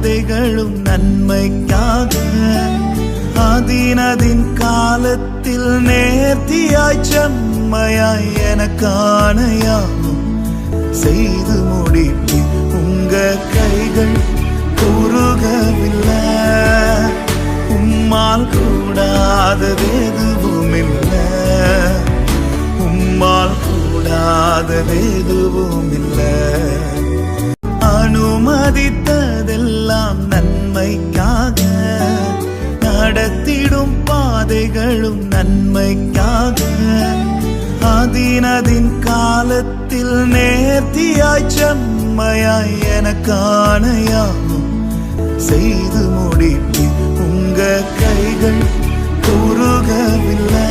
பாதைகளும் நன்மைக்காக அதினதின் காலத்தில் நேர்த்தியாய் செம்மையாய் எனக்கான யாவும் செய்து முடிப்பி உங்க கைகள் குறுகவில்லை உம்மால் கூடாதது எதுவும் இல்லை உம்மால் கூடாதது எதுவும் இல்லை அனுமதித்ததெல்லாம் நன்மைக்காக நடத்திடும் பாதைகளும் நன்மைக்காக அதினதின் காலத்தில் நேர்த்தியாய் செம்மையாய் எனக்கான யாவும் செய்து முடிப்பி உங்க கைகள் குறுகவில்லை